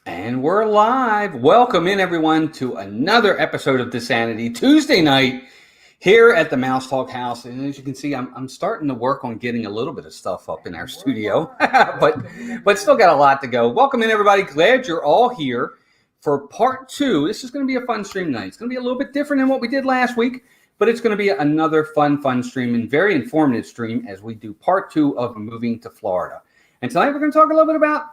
And we're live. Welcome in, everyone, to another episode of DISANITY Tuesday night here at the Mouse Talk House. And as you can see, I'm starting to work on getting a little bit of stuff up in our studio, but still got a lot to go. Welcome in, everybody. Glad you're all here for part two. This is going to be a fun stream tonight. It's going to be a little bit different than what we did last week, but it's going to be another fun stream and very informative stream as we do part two of moving to Florida. And tonight we're going to talk a little bit about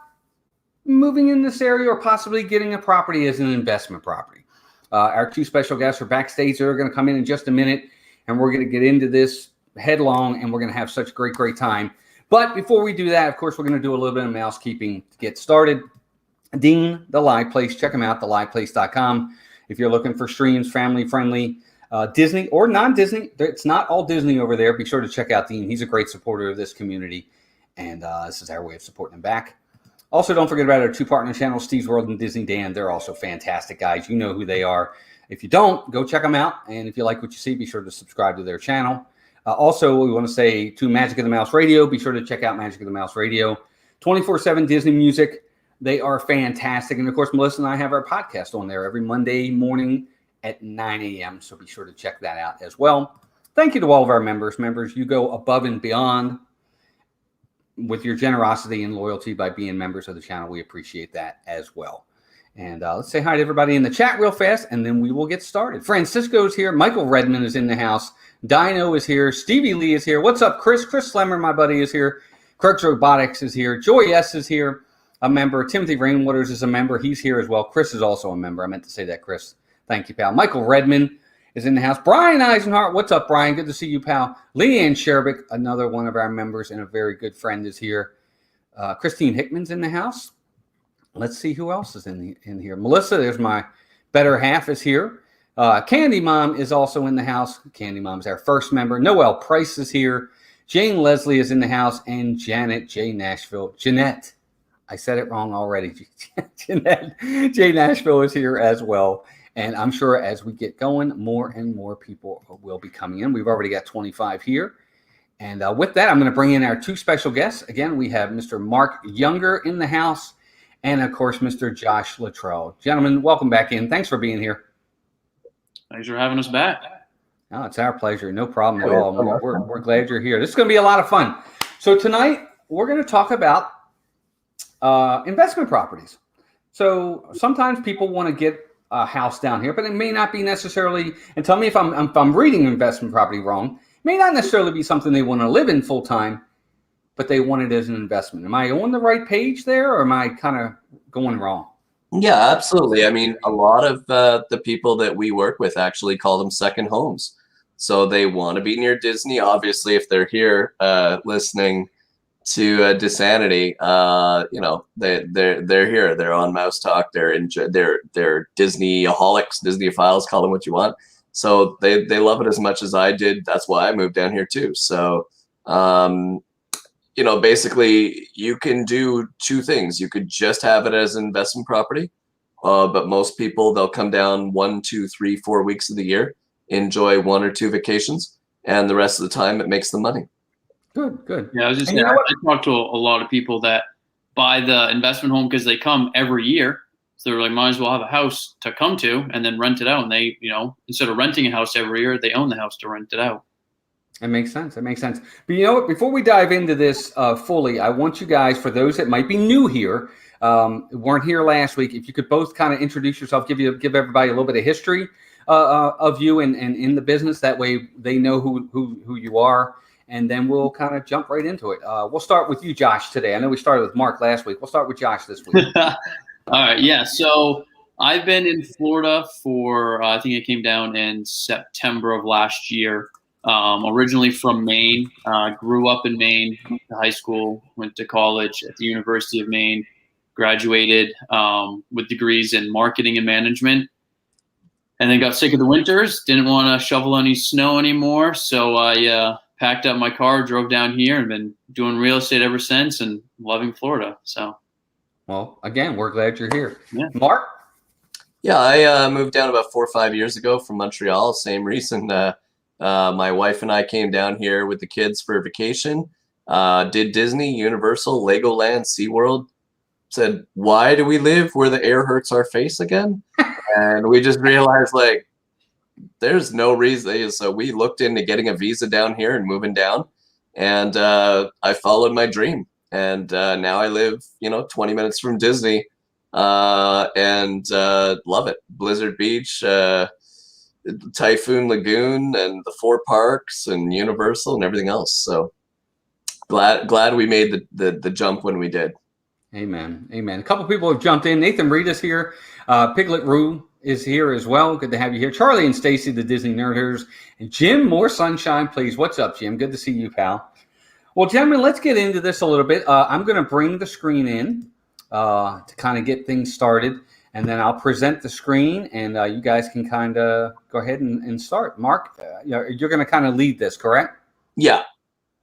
moving in this area or possibly getting a property as an investment property. Our two special guests are backstage. They're going to come in just a minute, and we're going to get into this headlong, and we're going to have such great time. But before we do that, of course, we're going to do a little bit of mousekeeping to get started. Dean, The Live Place, check them out, theliveplace.com. If you're looking for streams, family-friendly, Disney or non-Disney, it's not all Disney over there. Be sure to check out Dean. He's a great supporter of this community, and this is our way of supporting him back. Also, don't forget about our two partner channels, Steve's World and Disney Dan. They're also fantastic guys. You know who they are. If you don't, go check them out. And if you like what you see, be sure to subscribe to their channel. Also, we want to say to Magic of the Mouse Radio, be sure to check out Magic of the Mouse Radio. 24/7 Disney music. They are fantastic. And, of course, Melissa and I have our podcast on there every Monday morning at 9 a.m. So be sure to check that out as well. Thank you to all of our members. Members, you go above and beyond with your generosity and loyalty by being members of the channel. We appreciate that as well. And let's say hi to everybody in the chat real fast, and then we will get started. Francisco's here. Michael Redmond is in the house. Dino is here. Stevie Lee is here. What's up, Chris? Chris Slemmer, my buddy, is here. Kirk's Robotics is here. Joy S is here, a member. Timothy Rainwaters is a member. He's here as well. Chris is also a member. I meant to say that, Chris. Thank you, pal. Michael Redmond is in the house. Brian Eisenhart, what's up, Brian? Good to see you, pal. Leanne Sherbick, another one of our members and a very good friend, is here. Christine Hickman's in the house. Let's see who else is in here. Melissa, there's my better half, is here. Candy Mom is also in the house. Candy Mom's our first member. Noelle Price is here. Jane Leslie is in the house. And Janet J. Nashville. Jeanette. I said it wrong already. Jeanette J. Nashville is here as well. And I'm sure as we get going, more and more people will be coming in. We've already got 25 here. And with that, I'm going to bring in our two special guests. Again, we have Mr. Marc Younger in the house and, of course, Mr. Josh Luttrell. Gentlemen, welcome back in. Thanks for being here. Thanks for having us back. Oh, it's our pleasure. No problem at all. We're glad you're here. This is going to be a lot of fun. So tonight, we're going to talk about investment properties. So sometimes people want to get a house down here, but it may not be necessarily, and tell me if I'm reading investment property wrong, may not necessarily be something they want to live in full time, but they want it as an investment. Am I on the right page there, or am I kind of going wrong? Yeah, absolutely. I mean, a lot of the people that we work with actually call them second homes. So they want to be near Disney. Obviously, if they're here listening to DISANITY, you know, they're here. They're on Mouse Talk. They're Disney-aholics, Disney-ophiles, call them what you want. So they love it as much as I did. That's why I moved down here too. So, you know, basically you can do two things. You could just have it as an investment property, but most people, they'll come down 1, 2, 3, 4 weeks of the year, enjoy 1 or 2 vacations, and the rest of the time it makes them money. Good. Yeah, I was just saying, I talk to a lot of people that buy the investment home because they come every year. So they're like, might as well have a house to come to and then rent it out. And they, you know, instead of renting a house every year, they own the house to rent it out. That makes sense. But you know what? Before we dive into this fully, I want you guys, for those that might be new here, weren't here last week, if you could both kind of introduce yourself, give everybody a little bit of history of you and in the business. That way they know who you are. And then we'll kind of jump right into it. We'll start with you, Josh, today. I know we started with Mark last week. We'll start with Josh this week. All right. Yeah. So I've been in Florida for, I think I came down in September of last year. Originally from Maine, grew up in Maine, went to high school, went to college at the University of Maine, graduated with degrees in marketing and management. And then got sick of the winters, didn't want to shovel any snow anymore. So I packed up my car, drove down here, and been doing real estate ever since, and loving Florida. So, well, again, we're glad you're here. Yeah. Mark? Yeah, I moved down about 4 or 5 years ago from Montreal. Same reason. My wife and I came down here with the kids for a vacation. Did Disney, Universal, Legoland, SeaWorld. said, why do we live where the air hurts our face again? And we just realized, like, there's no reason. So we looked into getting a visa down here and moving down, and I followed my dream. And now I live, 20 minutes from Disney, and love it. Blizzard Beach, Typhoon Lagoon, and the 4 parks and Universal and everything else. So glad we made the jump when we did. Amen. Amen. A couple people have jumped in. Nathan Reed is here. Piglet Rue is here as well. Good to have you here. Charlie and Stacy, the Disney Nerders. And Jim, more sunshine, please. What's up, Jim? Good to see you, pal. Well, gentlemen, let's get into this a little bit. I'm going to bring the screen in to kind of get things started. And then I'll present the screen, and you guys can kind of go ahead and start. Mark, you're going to kind of lead this, correct? Yeah.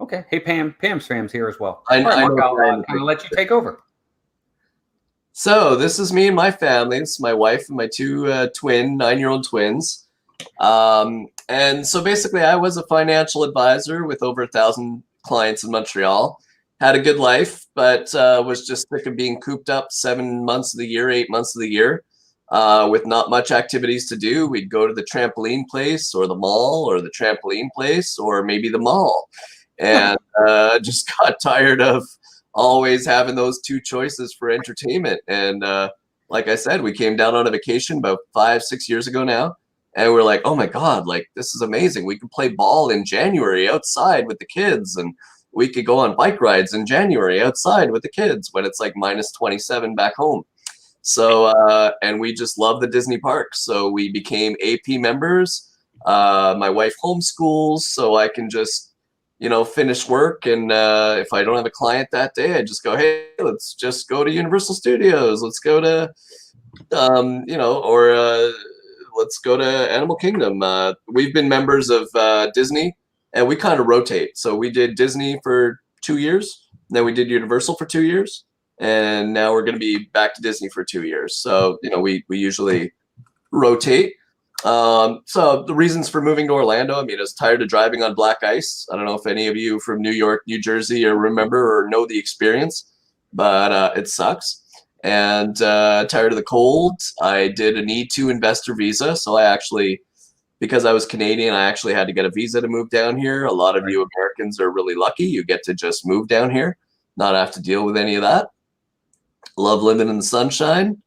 Okay. Hey, Pam. Pam's here as well. All right, Mark, I'll kind of let you take over. So this is me and my family. It's my wife and my 2 9-year-old twins. And so basically I was a financial advisor with over 1,000 clients in Montreal. Had a good life, but was just sick of being cooped up 7 months of the year, 8 months of the year, with not much activities to do. We'd go to the trampoline place or the mall, or the trampoline place, or maybe the mall. And just got tired of always having those 2 choices for entertainment. And like I said, we came down on a vacation about 5-6 years ago now, and we're like, oh my God, like, this is amazing. We can play ball in January outside with the kids, and we could go on bike rides in January outside with the kids when it's like -27 back home. So and we just love the Disney parks. So we became AP members. My wife homeschools, so I can just finish work, and if I don't have a client that day, I just go, hey, let's just go to Universal Studios. Let's go to, let's go to Animal Kingdom. We've been members of Disney, and we kind of rotate. So we did Disney for 2 years, then we did Universal for 2 years, and now we're going to be back to Disney for 2 years. So, we usually rotate. So the reasons for moving to Orlando, I was tired of driving on black ice. I don't know if any of you from New York, New Jersey, or remember or know the experience, but it sucks. And tired of the cold. I did an E2 investor visa, so I actually, because I was Canadian, I actually had to get a visa to move down here. A lot of you Americans are really lucky. You get to just move down here, not have to deal with any of that. Love living in the sunshine.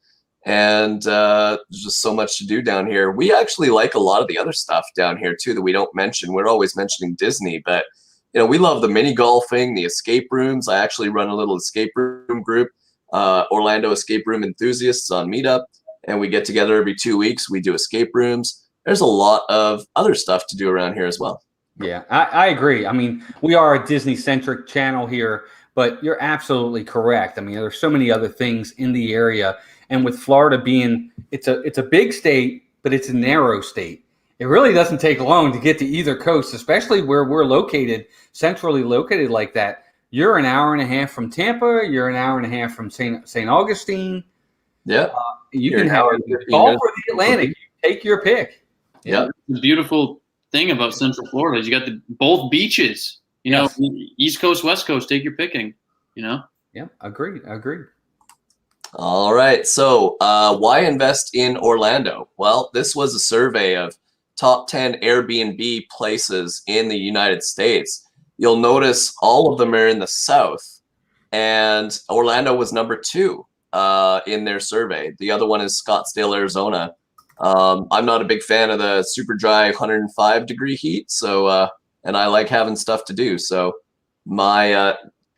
And there's just so much to do down here. We actually like a lot of the other stuff down here too that we don't mention. We're always mentioning Disney, but we love the mini golfing, the escape rooms. I actually run a little escape room group, Orlando Escape Room Enthusiasts on Meetup, and we get together every 2 weeks. We do escape rooms. There's a lot of other stuff to do around here as well. Yeah, I agree. We are a Disney-centric channel here, but you're absolutely correct. There's so many other things in the area. And with Florida being, it's a big state, but it's a narrow state. It really doesn't take long to get to either coast, especially where we're located, centrally located like that. You're an hour and a half from Tampa. You're an hour and a half from St. Augustine. Yeah. You can have golf or the Atlantic. You take your pick. Yeah. The beautiful thing about Central Florida is you got both beaches. Yes. East Coast, West Coast, take your picking. Yeah, agreed. All right. So why invest in Orlando? Well, this was a survey of top 10 Airbnb places in the United States. You'll notice all of them are in the South, and Orlando was number 2 in their survey. The other one is Scottsdale, Arizona. I'm not a big fan of the super dry 105-degree heat, so and I like having stuff to do. So my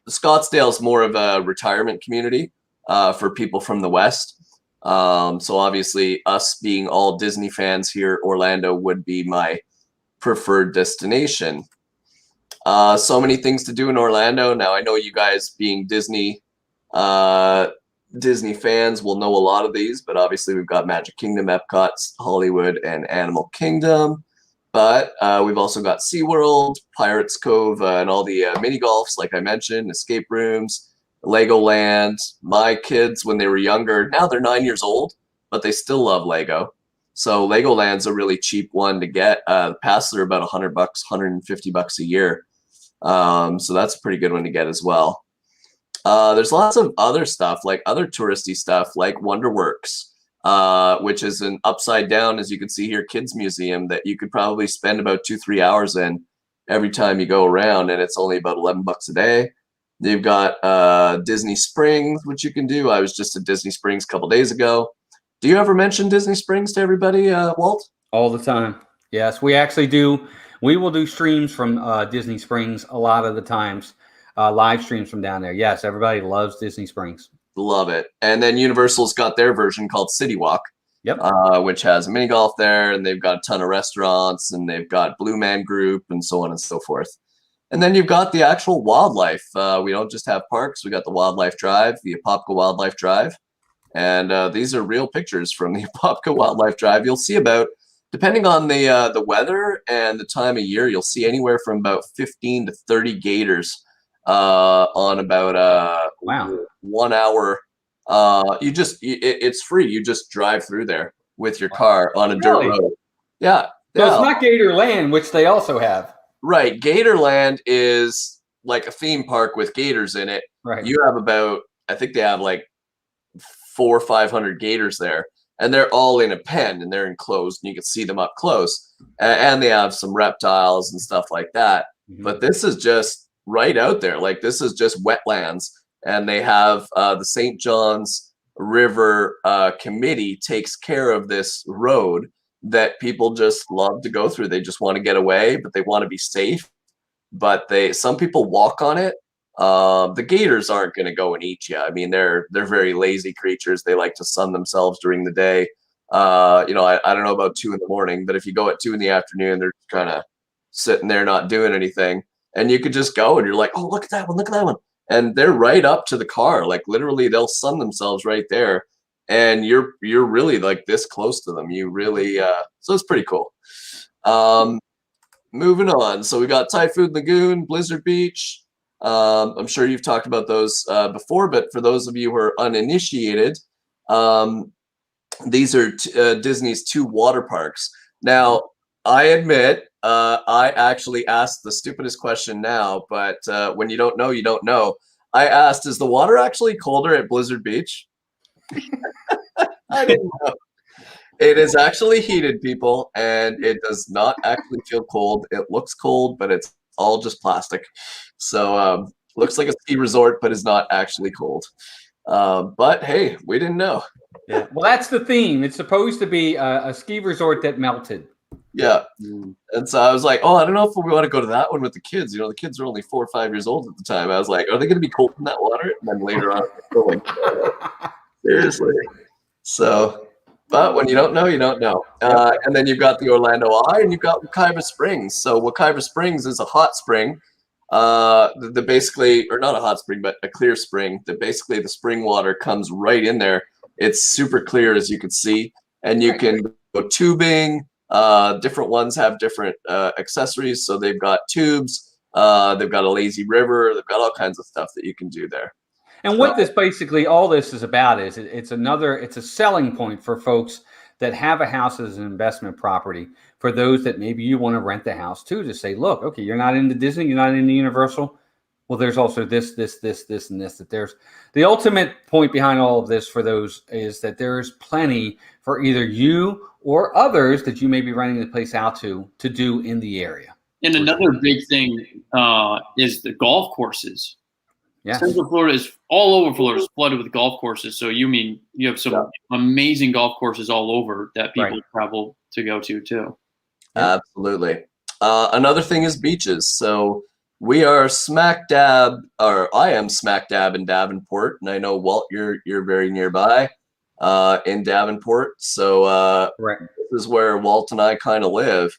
Scottsdale is more of a retirement community for people from the West. So obviously us being all Disney fans here, Orlando would be my preferred destination. So many things to do in Orlando. Now I know you guys being Disney fans will know a lot of these, but obviously we've got Magic Kingdom, Epcot, Hollywood, and Animal Kingdom. But we've also got SeaWorld, Pirates Cove, and all the mini golfs, like I mentioned, escape rooms, Legoland. My kids, when they were younger, now they're 9 years old, but they still love Lego. So Legoland's a really cheap one to get. The passes are about $100, $150 a year. So that's a pretty good one to get as well. There's lots of other stuff, like other touristy stuff, like Wonderworks, which is an upside down, as you can see here, kids museum that you could probably spend about 2-3 hours in every time you go around, and it's only about $11 a day. They've got Disney Springs, which you can do. I was just at Disney Springs a couple days ago. Do you ever mention Disney Springs to everybody, Walt? All the time. Yes, we actually do. We will do streams from Disney Springs a lot of the times, live streams from down there. Yes, everybody loves Disney Springs. Love it. And then Universal's got their version called City Walk, Yep. which has a mini golf there, and they've got a ton of restaurants, and they've got Blue Man Group, and so on and so forth. And then you've got the actual wildlife. We don't just have parks. We got the Wildlife Drive, the Apopka Wildlife Drive. And these are real pictures from the Apopka Wildlife Drive. You'll see about, depending on the weather and the time of year, you'll see anywhere from about 15 to 30 gators on about Wow. 1 hour. It's free. You just drive through there with your car on a dirt road. Yeah. So it's not Gator Land, which they also have. Right. Gatorland is like a theme park with gators in it. Right. You have about, I think they have like 400 or 500 gators there, and they're all in a pen and they're enclosed and you can see them up close. And they have some reptiles and stuff like that. Mm-hmm. But this is just right out there. Like, this is just wetlands, and they have the St. John's River committee takes care of this road that people just love to go through. They just want to get away, but they want to be safe. But some people walk on it. The gators aren't going to go and eat you. I mean, they're very lazy creatures. They like to sun themselves during the day. I don't know about 2 a.m, but if you go at 2 p.m, they're kind of sitting there not doing anything. And you could just go and you're like, oh, look at that one, look at that one. And they're right up to the car. Like, literally, they'll sun themselves right there. And you're really like this close to them. You really, so it's pretty cool. Moving on. So we got Typhoon Lagoon, Blizzard Beach. I'm sure you've talked about those before, but for those of you who are uninitiated, these are Disney's 2 water parks. Now, I admit, I actually asked the stupidest question now, but when you don't know, you don't know. I asked, is the water actually colder at Blizzard Beach? I didn't know. It is actually heated, people, and it does not actually feel cold. It looks cold, but it's all just plastic. So looks like a ski resort, but is not actually cold. But hey, we didn't know. Yeah. Well, that's the theme. It's supposed to be a ski resort that melted. Yeah. And so I was like, oh, I don't know if we want to go to that one with the kids. The kids are only 4 or 5 years old at the time. I was like, are they going to be cold in that water? And then later on, like, seriously. So, but when you don't know, you don't know. And then you've got the Orlando Eye, and you've got Wekiva Springs. So Wekiva Springs is a hot spring. The basically, or not a hot spring, but a clear spring. That basically the spring water comes right in there. It's super clear, as you can see, and you can go tubing. Different ones have different accessories. So they've got tubes. They've got a lazy river. They've got all kinds of stuff that you can do there. And what this basically, all this is about is it's a selling point for folks that have a house as an investment property, for those that maybe you want to rent the house to say, look, okay, you're not into Disney, you're not into Universal. Well, there's also this, and this, that there's the ultimate point behind all of this for those is that there's plenty for either you or others that you may be renting the place out to do in the area. And another big thing is the golf courses. Yeah. Central Florida is all over Florida is flooded with golf courses. So you have some amazing golf courses all over that people travel to go to too. Absolutely. Another thing is beaches. So we are smack dab, or I am smack dab in Davenport, and I know Walt, you're very nearby in Davenport. So this is where Walt and I kind of live,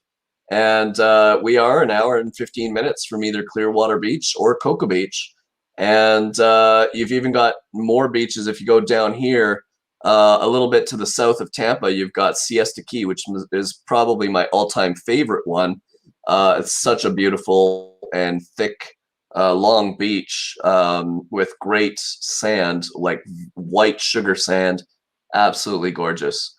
and we are an hour and 15 minutes from either Clearwater Beach or Cocoa Beach. And you've even got more beaches if you go down here a little bit to the south of Tampa. You've got Siesta Key, which is probably my all-time favorite one. It's such a beautiful and thick, long beach with great sand, like white sugar sand. Absolutely gorgeous.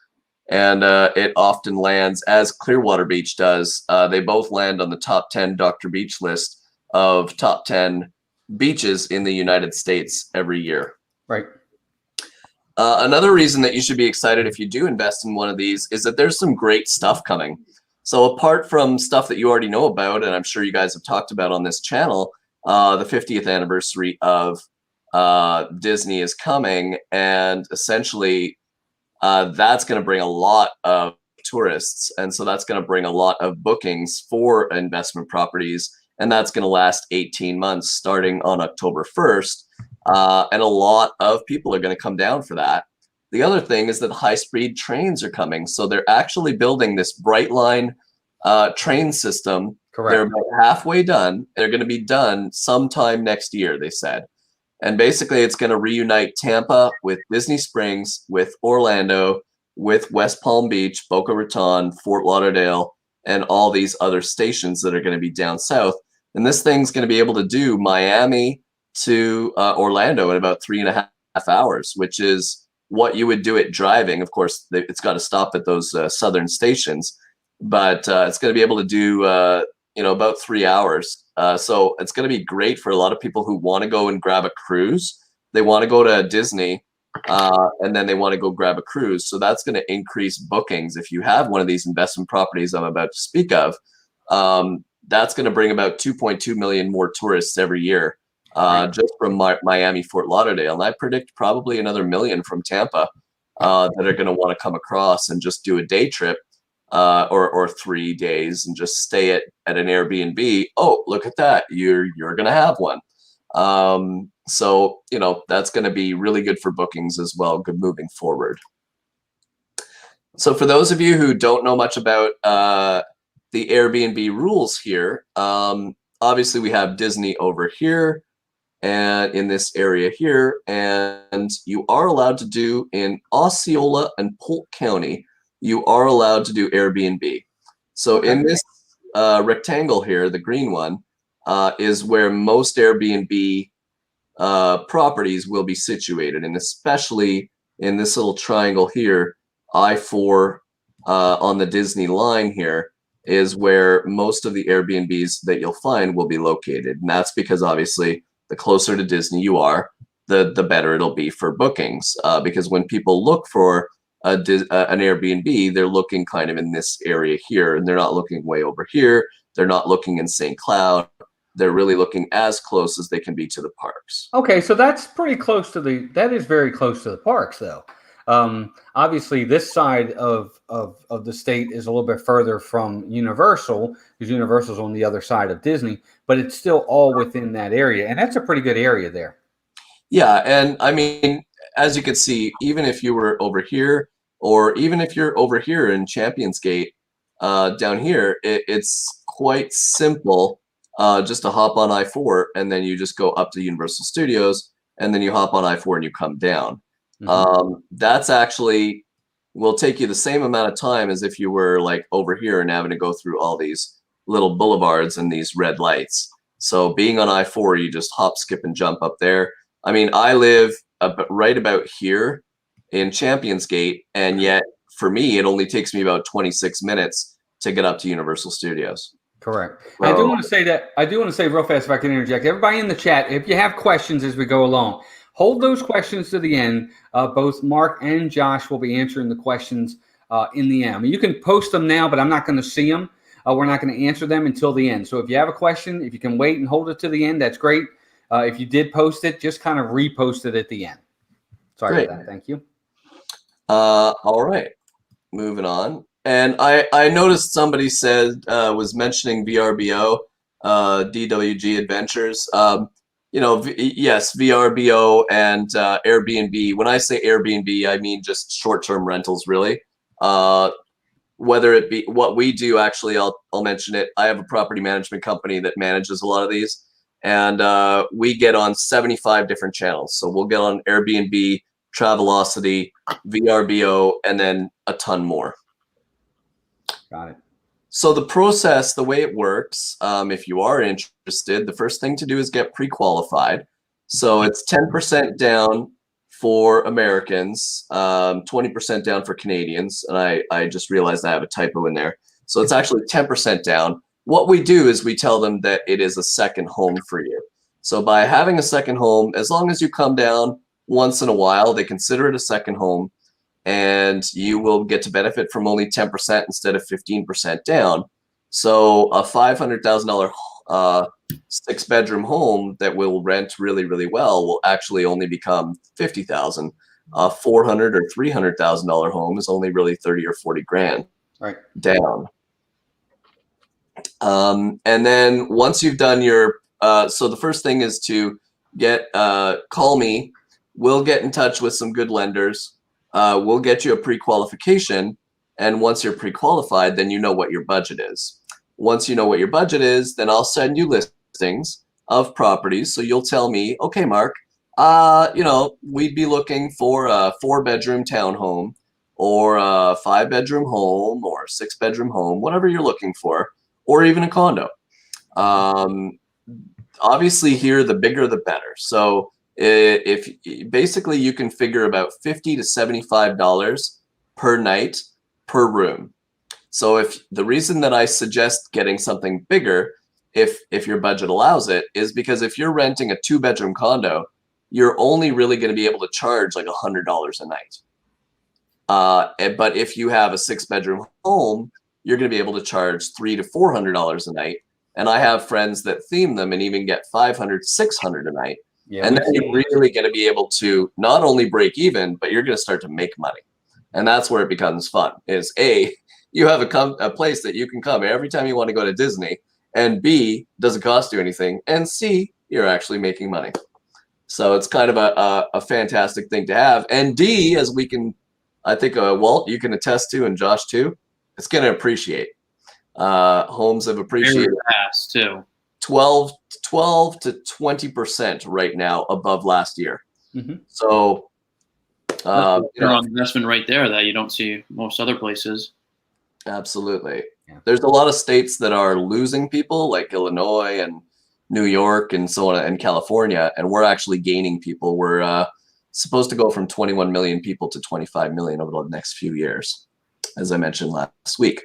And it often lands, as Clearwater Beach does. They both land on the top 10 Dr. Beach list of top 10 beaches in the United States every year. Right. Another reason that you should be excited if you do invest in one of these is that there's some great stuff coming. So apart from stuff that you already know about, and I'm sure you guys have talked about on this channel, the 50th anniversary of Disney is coming, and essentially that's going to bring a lot of tourists, and so that's going to bring a lot of bookings for investment properties, and that's going to last 18 months starting on October 1st. And a lot of people are going to come down for that. The other thing is that high-speed trains are coming. So they're actually building this Bright Line train system. Correct. They're about halfway done. They're going to be done sometime next year, they said. And basically, it's going to reunite Tampa with Disney Springs, with Orlando, with West Palm Beach, Boca Raton, Fort Lauderdale, and all these other stations that are going to be down south. And this thing's going to be able to do Miami to Orlando in about 3.5 hours, which is what you would do it driving. Of course, it's got to stop at those southern stations, but it's going to be able to do about 3 hours. So it's going to be great for a lot of people who want to go and grab a cruise. They want to go to Disney, and then they want to go grab a cruise. So that's going to increase bookings. If you have one of these investment properties I'm about to speak of, that's going to bring about 2.2 million more tourists every year. Just from Miami, Fort Lauderdale. And I predict probably another million from Tampa that are going to want to come across and just do a day trip or 3 days and just stay at an Airbnb. Oh, look at that. You're going to have one. So, that's going to be really good for bookings as well, good moving forward. So for those of you who don't know much about the Airbnb rules here, obviously we have Disney over here and in this area here, and you are allowed to do in Osceola and Polk County, you are allowed to do Airbnb. So in this rectangle here, the green one, is where most Airbnb properties will be situated, and especially in this little triangle here, I-4 on the Disney line here is where most of the Airbnbs that you'll find will be located. And that's because obviously the closer to Disney you are, the better it'll be for bookings. Because when people look for an Airbnb, they're looking kind of in this area here, and they're not looking way over here. They're not looking in St. Cloud. They're really looking as close as they can be to the parks. Okay, so that's pretty close to that is very close to the parks, though. Obviously, this side of the state is a little bit further from Universal, because Universal's on the other side of Disney, but it's still all within that area, and that's a pretty good area there. Yeah, and I mean, as you can see, even if you were over here, or even if you're over here in Champions Gate, down here, it's quite simple just to hop on I-4, and then you just go up to Universal Studios, and then you hop on I-4 and you come down. That's actually will take you the same amount of time as if you were like over here and having to go through all these little boulevards and these red lights. So being on I-4, you just hop, skip, and jump up there. I mean, I live right about here in Champions Gate, and yet for me, it only takes me about 26 minutes to get up to Universal Studios. Correct. I do want to say that. I do want to say real fast, if I can interject, everybody in the chat, if you have questions as we go along, hold those questions to the end. Both Mark and Josh will be answering the questions in the end. I mean, you can post them now, but I'm not going to see them. We're not going to answer them until the end. So if you have a question, if you can wait and hold it to the end, that's great. If you did post it, just kind of repost it at the end. Sorry about that. Thank you. All right. Moving on. And I noticed somebody said, was mentioning VRBO, DWG Adventures. Yes, VRBO and Airbnb. When I say Airbnb, I mean just short-term rentals, really. Whether it be what we do, actually, I'll mention it. I have a property management company that manages a lot of these, and we get on 75 different channels. So we'll get on Airbnb, Travelocity, VRBO, and then a ton more. Got it. So the process, the way it works, if you are interested, the first thing to do is get pre-qualified. So it's 10% down for Americans, 20% down for Canadians. And I just realized I have a typo in there. So it's actually 10% down. What we do is we tell them that it is a second home for you. So by having a second home, as long as you come down once in a while, they consider it a second home, and you will get to benefit from only 10% instead of 15% down. So a $500,000 6-bedroom home that will rent really, really well will actually only become $50,000. A $400,000 or $300,000 home is only really 30 or 40 grand down. And then once you've done your, so the first thing is to get, call me. We'll get in touch with some good lenders. We'll get you a pre-qualification. And once you're pre-qualified, then you know what your budget is. Once you know what your budget is, then I'll send you listings of properties. So you'll tell me, okay, Mark, you know, we'd be looking for a 4-bedroom townhome or a 5-bedroom home or a 6-bedroom home, whatever you're looking for, or even a condo. Obviously here, the bigger, the better. So if basically you can figure about $50 to $75 per night per room. So if the reason that I suggest getting something bigger, if your budget allows it, is because if you're renting a 2-bedroom condo, you're only really going to be able to charge like $100 a night. But if you have a 6-bedroom home, you're going to be able to charge $300 to $400 a night. And I have friends that theme them and even get $500, $600 a night. Yeah, and then you're really going to be able to not only break even, but you're going to start to make money. And that's where it becomes fun. Is A, you have a place that you can come every time you want to go to Disney, and B, doesn't cost you anything, and C, you're actually making money. So it's kind of a fantastic thing to have. And D, as we can, I think Walt, you can attest to, and Josh too, it's going to appreciate. Homes have appreciated fast too. 12 to 20% right now above last year. Mm-hmm. So you know, investment right there that you don't see most other places. Absolutely. Yeah. There's a lot of states that are losing people, like Illinois and New York and so on, and California, and we're actually gaining people. We're supposed to go from 21 million people to 25 million over the next few years, as I mentioned last week.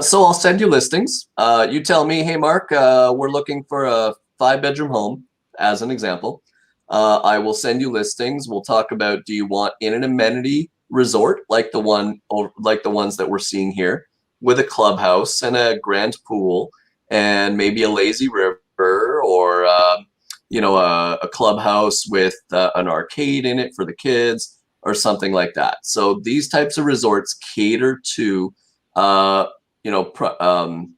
So I'll send you listings. You tell me, hey, Mark, we're looking for a 5-bedroom home, as an example. I will send you listings. We'll talk about, do you want in an amenity resort like the ones that we're seeing here, with a clubhouse and a grand pool and maybe a lazy river, or you know, a clubhouse with an arcade in it for the kids or something like that. So these types of resorts cater to you know,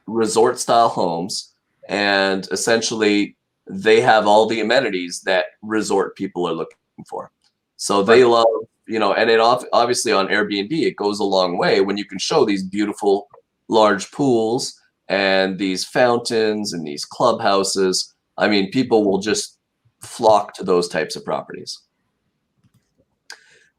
resort style homes, and essentially they have all the amenities that resort people are looking for. So they love, you know, and it obviously on Airbnb, it goes a long way when you can show these beautiful large pools and these fountains and these clubhouses. I mean, people will just flock to those types of properties.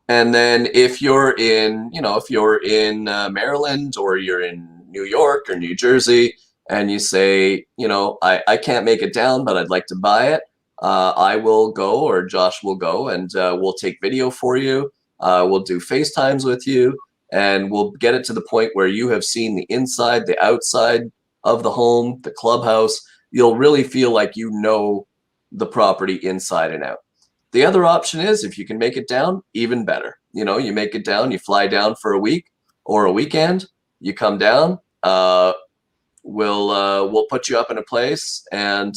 And then if you're in, you know, if you're in Maryland, or you're in New York or New Jersey, and you say, you know, I can't make it down, but I'd like to buy it, I will go, or Josh will go, and we'll take video for you. We'll do FaceTimes with you, and we'll get it to the point where you have seen the inside, the outside of the home, the clubhouse. You'll really feel like you know the property inside and out. The other option is, if you can make it down, even better. You know, you make it down, you fly down for a week or a weekend, you come down, we'll put you up in a place, and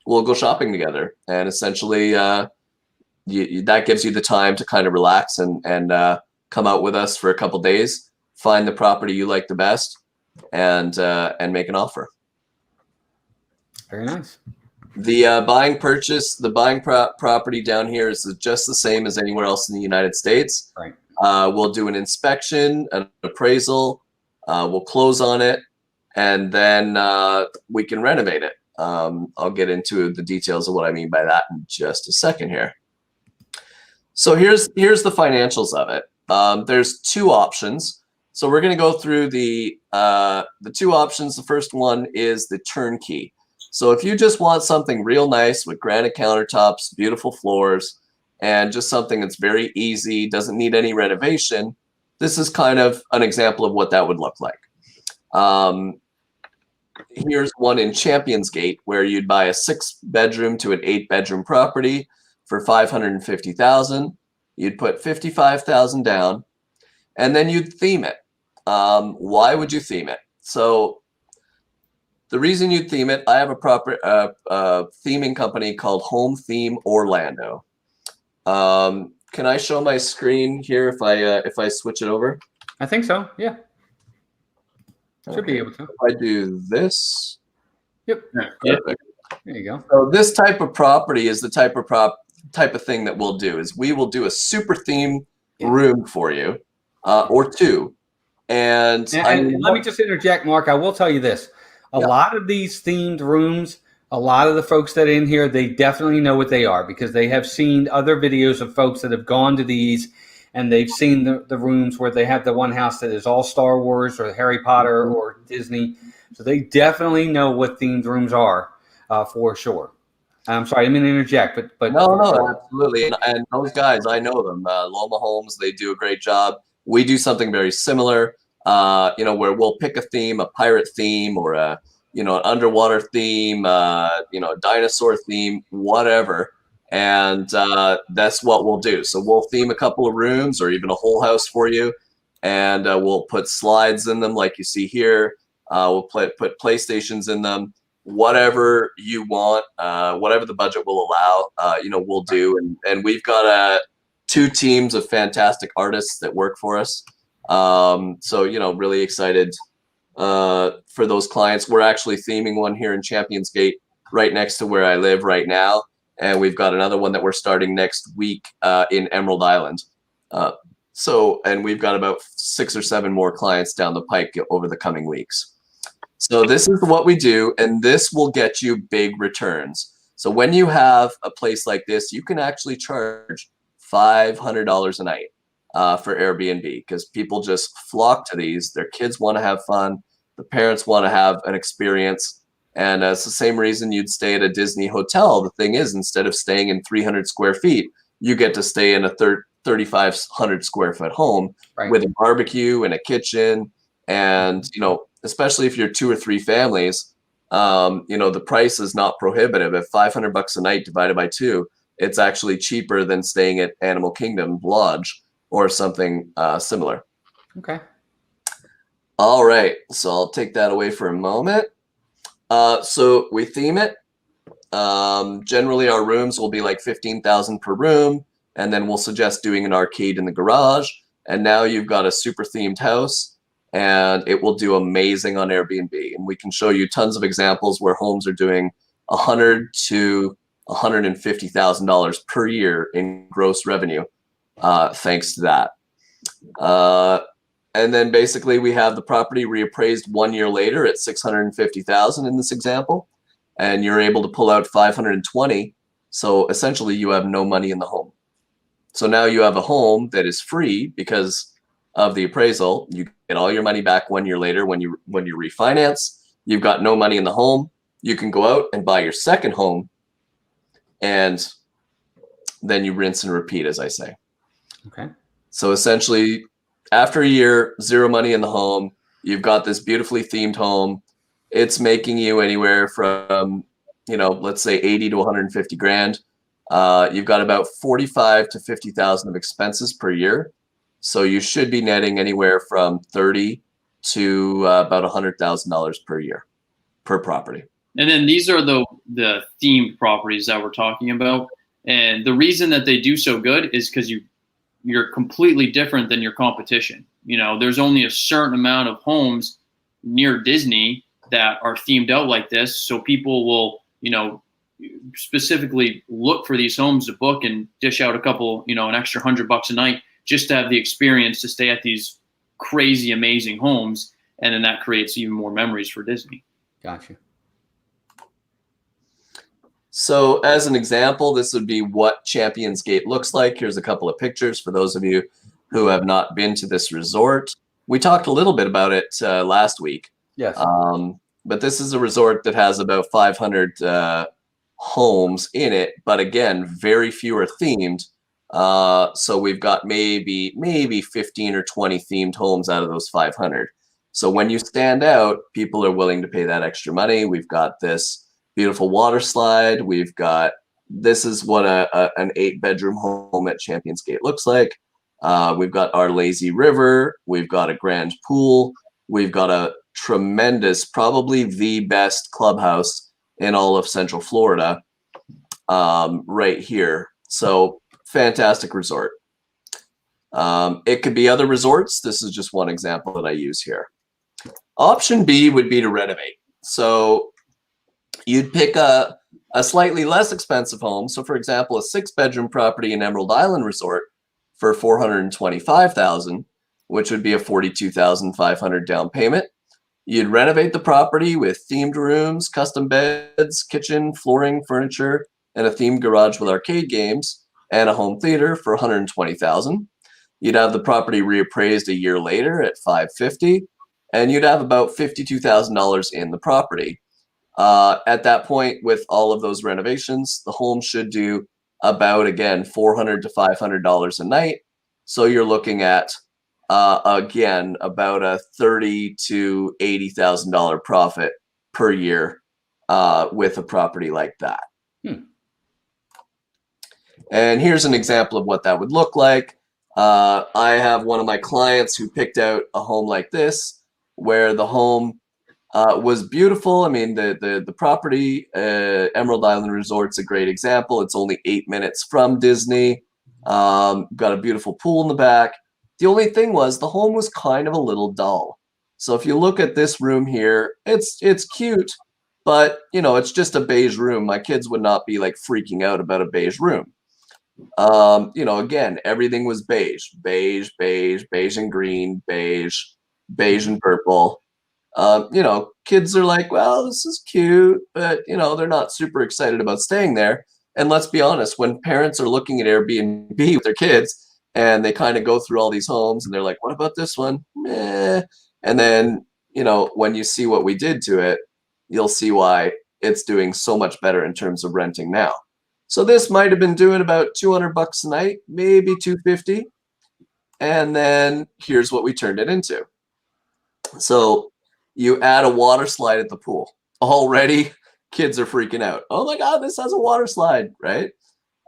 we'll go shopping together. And essentially, that gives you the time to kind of relax and come out with us for a couple days, find the property you like the best, and make an offer. Very nice. The buying property down here is just the same as anywhere else in the United States. Right. We'll do an inspection, an appraisal, we'll close on it, and then we can renovate it. I'll get into the details of what I mean by that in just a second here. So here's the financials of it. There's 2 options. So we're going to go through the 2 options. The first one is the turnkey. So if you just want something real nice with granite countertops, beautiful floors, and just something that's very easy, doesn't need any renovation, this is kind of an example of what that would look like. here's one in Champions Gate where you'd buy a 6-bedroom to an 8-bedroom property for $550,000. You'd put $55,000 down, and then you'd theme it. Why would you theme it? So the reason you'd theme it, I have a proper theming company called Home Theme Orlando. Can I show my screen here if I switch it over? I think so. Yeah. Should be able to. If I do this. Yep. Perfect. There you go. So this type of property is the type of thing that we'll do is we will do a super theme room for you, or two. And let me just interject, Mark. I will tell you this. A lot of these themed rooms, a lot of the folks that are in here, they definitely know what they are because they have seen other videos of folks that have gone to these and they've seen the rooms where they have the one house that is all Star Wars or Harry Potter or Disney. So they definitely know what themed rooms are for sure. I'm sorry, I didn't mean to interject, but no, absolutely. And those guys, I know them. Loma Homes, they do a great job. We do something very similar, where we'll pick a theme, a pirate theme, or an underwater theme, a dinosaur theme, whatever. And that's what we'll do. So we'll theme a couple of rooms or even a whole house for you, and we'll put slides in them like you see here. We'll put PlayStations in them. Whatever you want, whatever the budget will allow, we'll do. And we've got 2 teams of fantastic artists that work for us. So, really excited for those clients. We're actually theming one here in Champions Gate right next to where I live right now. And we've got another one that we're starting next week in Emerald Island. And we've got about 6 or 7 more clients down the pike over the coming weeks. So this is what we do, and this will get you big returns. So when you have a place like this, you can actually charge $500 a night for Airbnb because people just flock to these. Their kids want to have fun. The parents want to have an experience. And it's the same reason you'd stay at a Disney hotel. The thing is, instead of staying in 300 square feet, you get to stay in a 3,500 square foot home with a barbecue and a kitchen. And, especially if you're 2 or 3 families, the price is not prohibitive. At $500 a night divided by 2, it's actually cheaper than staying at Animal Kingdom Lodge or something similar. Okay. All right. So I'll take that away for a moment. So we theme it. Generally, our rooms will be like $15,000 per room, and then we'll suggest doing an arcade in the garage. And now you've got a super themed house. And it will do amazing on Airbnb. And we can show you tons of examples where homes are doing $100,000 to $150,000 per year in gross revenue, thanks to that. And then basically we have the property reappraised 1 year later at $650,000 in this example, and you're able to pull out $520,000. So essentially, you have no money in the home. So now you have a home that is free because of the appraisal. You get all your money back 1 year later when you refinance. You've got no money in the home. You can go out and buy your second home, and then you rinse and repeat, as I say. Okay. So essentially, after a year, 0 money in the home, you've got this beautifully themed home. It's making you anywhere from, let's say 80 to 150 grand. You've got about 45 to 50,000 of expenses per year. So you should be netting anywhere from 30 to about $100,000 per year per property. And then these are the themed properties that we're talking about. And the reason that they do so good is because you're completely different than your competition. There's only a certain amount of homes near Disney that are themed out like this. So people will, specifically look for these homes to book and dish out a couple, an extra $100 a night just to have the experience to stay at these crazy, amazing homes. And then that creates even more memories for Disney. Gotcha. So as an example, this would be what Champions Gate looks like. Here's a couple of pictures for those of you who have not been to this resort. We talked a little bit about it last week. Yes. But this is a resort that has about 500 homes in it. But again, very few are themed. So we've got maybe 15 or 20 themed homes out of those 500. So when you stand out, people are willing to pay that extra money. We've got this beautiful water slide. This is what an 8-bedroom home at Champions Gate looks like. We've got our lazy river. We've got a grand pool. We've got a tremendous, probably the best clubhouse in all of Central Florida, right here. So fantastic resort. It could be other resorts. This is just one example that I use here. Option B would be to renovate. So you'd pick a slightly less expensive home. So for example, a 6-bedroom property in Emerald Island Resort for $425,000, which would be a $42,500 down payment. You'd renovate the property with themed rooms, custom beds, kitchen, flooring, furniture, and a themed garage with arcade games and a home theater for $120,000. You'd have the property reappraised a year later at $550,000, and you'd have about $52,000 in the property. At that point, with all of those renovations, the home should do about, again, $400 to $500 a night. So you're looking at, again, about a $30,000 to $80,000 profit per year with a property like that. And here's an example of what that would look like. I have one of my clients who picked out a home like this, where the home was beautiful. I mean, the property, Emerald Island Resort's a great example. It's only 8 minutes from Disney. Got a beautiful pool in the back. The only thing was the home was kind of a little dull. So if you look at this room here, it's cute, but you know, it's just a beige room. My kids would not be like freaking out about a beige room. You know, again, everything was beige, beige, beige, beige and green, beige, beige and purple. You know, kids are like, well, this is cute, but you know, they're not super excited about staying there. And let's be honest, when parents are looking at Airbnb with their kids and they kind of go through all these homes and they're like, what about this one? Meh. And then, you know, when you see what we did to it, you'll see why it's doing so much better in terms of renting now. So this might have been doing about $200 a night, maybe $250. And then here's what we turned it into. So you add a water slide at the pool. Already kids are freaking out. Oh my God, this has a water slide, right?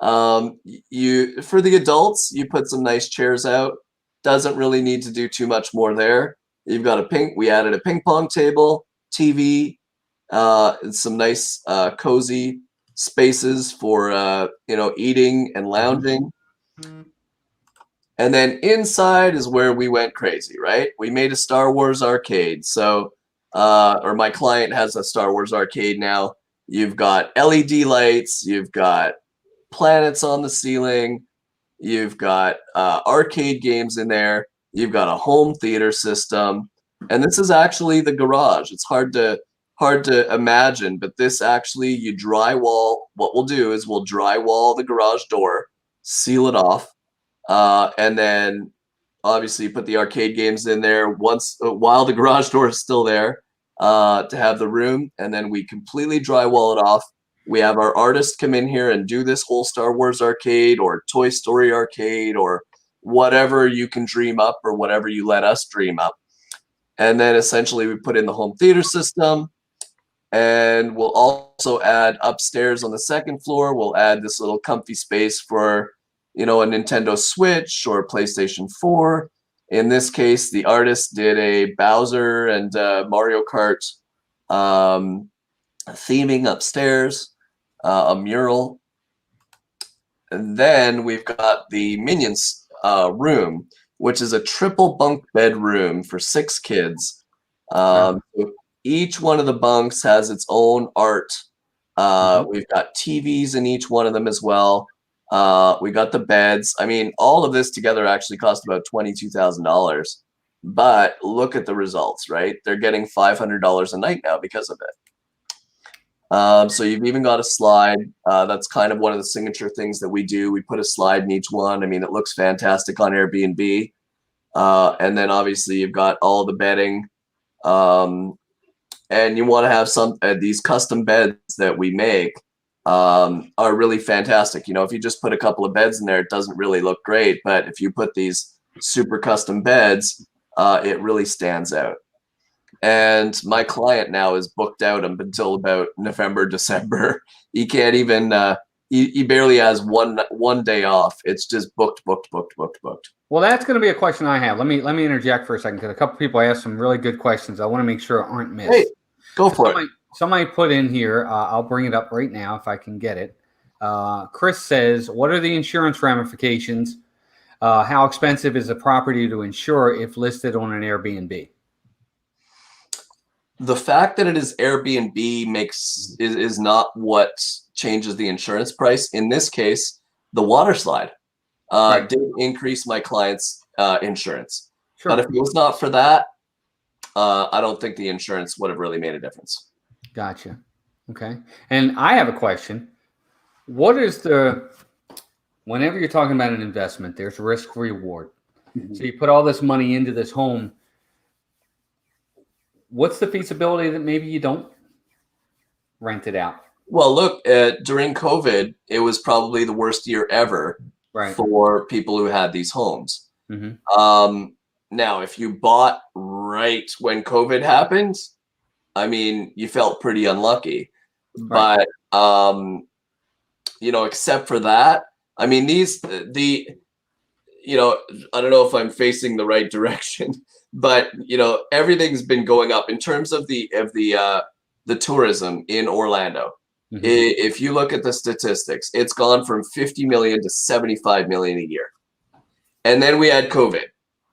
For the adults, you put some nice chairs out. Doesn't really need to do too much more there. You've got we added a ping pong table, TV, some nice cozy spaces for you know, eating and lounging. And then inside is where we went crazy, right? We made a Star Wars arcade. So, or my client has a Star Wars arcade now. You've got LED lights, you've got planets on the ceiling, you've got arcade games in there, you've got a home theater system, and this is actually the garage. It's hard to imagine, but this actually, you drywall. What we'll do is we'll drywall the garage door, seal it off, and then obviously you put the arcade games in there while the garage door is still there, to have the room, and then we completely drywall it off. We have our artists come in here and do this whole Star Wars arcade or Toy Story arcade or whatever you can dream up or whatever you let us dream up. And then essentially we put in the home theater system, and we'll also add upstairs on the second floor, we'll add this little comfy space for, you know, a Nintendo Switch or a PlayStation 4. In this case, the artist did a Bowser and Mario Kart theming upstairs, a mural. And then we've got the Minions room, which is a triple bunk bedroom for 6 kids. Each one of the bunks has its own art. We've got TVs in each one of them as well. We got the beds. I mean, all of this together actually cost about $22,000. But look at the results, right? They're getting $500 a night now because of it. So you've even got a slide. That's kind of one of the signature things that we do. We put a slide in each one. I mean, it looks fantastic on Airbnb. And then obviously you've got all the bedding. And you want to have some these custom beds that we make are really fantastic. You know, if you just put a couple of beds in there, it doesn't really look great. But if you put these super custom beds, it really stands out. And my client now is booked out up until about November, December. He can't even, he barely has one day off. It's just booked. Well, that's going to be a question I have. Let me interject for a second, because a couple people asked some really good questions. I want to make sure aren't missed. Hey, go for it. Somebody put in here, I'll bring it up right now if I can get it. Chris says, what are the insurance ramifications? How expensive is a property to insure if listed on an Airbnb? The fact that it is Airbnb is not what changes the insurance price. In this case, the water slide did increase my client's insurance. Sure. But if it was not for that, I don't think the insurance would have really made a difference. Gotcha. Okay. And I have a question. What is whenever you're talking about an investment, there's risk reward. Mm-hmm. So you put all this money into this home. What's the feasibility that maybe you don't rent it out? Well, look, during COVID, it was probably the worst year ever for people who had these homes. Mm-hmm. Now, if you bought right when COVID happened, I mean, you felt pretty unlucky. Right. But, except for that, I mean, I don't know if I'm facing the right direction, but, everything's been going up in terms of the tourism in Orlando. Mm-hmm. If you look at the statistics, it's gone from 50 million to 75 million a year. And then we had COVID,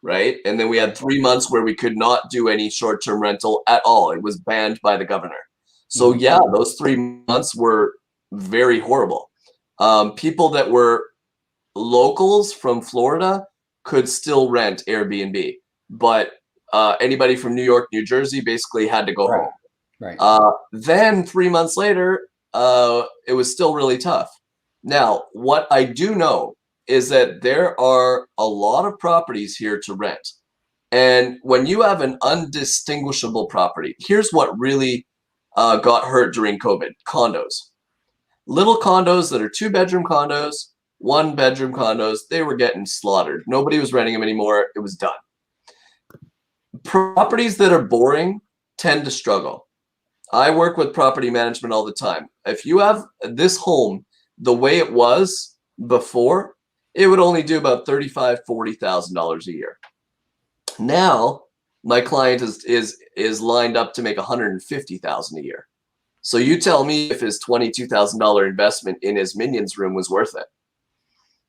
right? And then we had 3 months where we could not do any short-term rental at all. It was banned by the governor. So yeah, those 3 months were very horrible. People that were locals from Florida could still rent Airbnb, but anybody from New York, New Jersey basically had to go home. Right. Then 3 months later, it was still really tough. Now, what I do know is that there are a lot of properties here to rent. And when you have an undistinguishable property, here's what really got hurt during COVID: condos. Little condos that are 2-bedroom condos, 1-bedroom condos, they were getting slaughtered. Nobody was renting them anymore. It was done. Properties that are boring tend to struggle. I work with property management all the time. If you have this home the way it was before, it would only do about $35,000, $40,000 a year. Now, my client is lined up to make $150,000 a year. So you tell me if his $22,000 investment in his Minions room was worth it.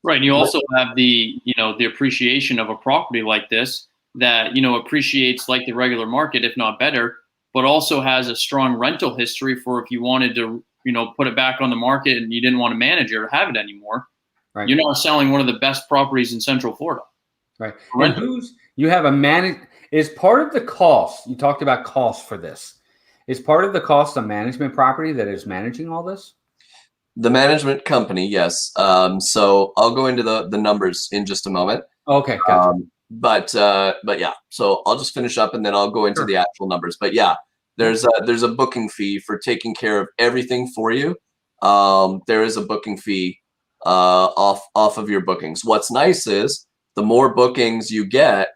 Right, and you also have the appreciation of a property like this that appreciates like the regular market, if not better, but also has a strong rental history for if you wanted to put it back on the market and you didn't want to manage it or have it anymore. Right. You're not selling one of the best properties in Central Florida. Right. And you have is part of the cost, you talked about cost for this, is part of the cost a management property that is managing all this? The management company, yes. So I'll go into the numbers in just a moment. Okay, gotcha. But yeah, so I'll just finish up and then I'll go into the actual numbers. But yeah, there's a booking fee for taking care of everything for you. There is a booking fee off of your bookings. What's nice is the more bookings you get,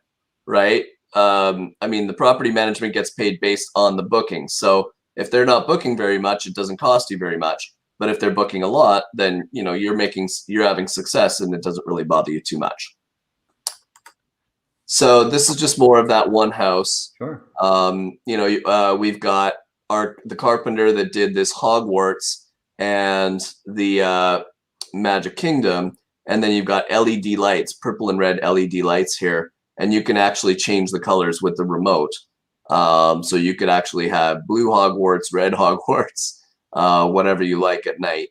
right? I mean, the property management gets paid based on the bookings. So if they're not booking very much, it doesn't cost you very much. But if they're booking a lot, then you're having success and it doesn't really bother you too much. So this is just more of that one house. Sure. We've got the carpenter that did this Hogwarts and the Magic Kingdom, and then you've got LED lights, purple and red LED lights here, and you can actually change the colors with the remote. So you could actually have blue Hogwarts, red Hogwarts, whatever you like at night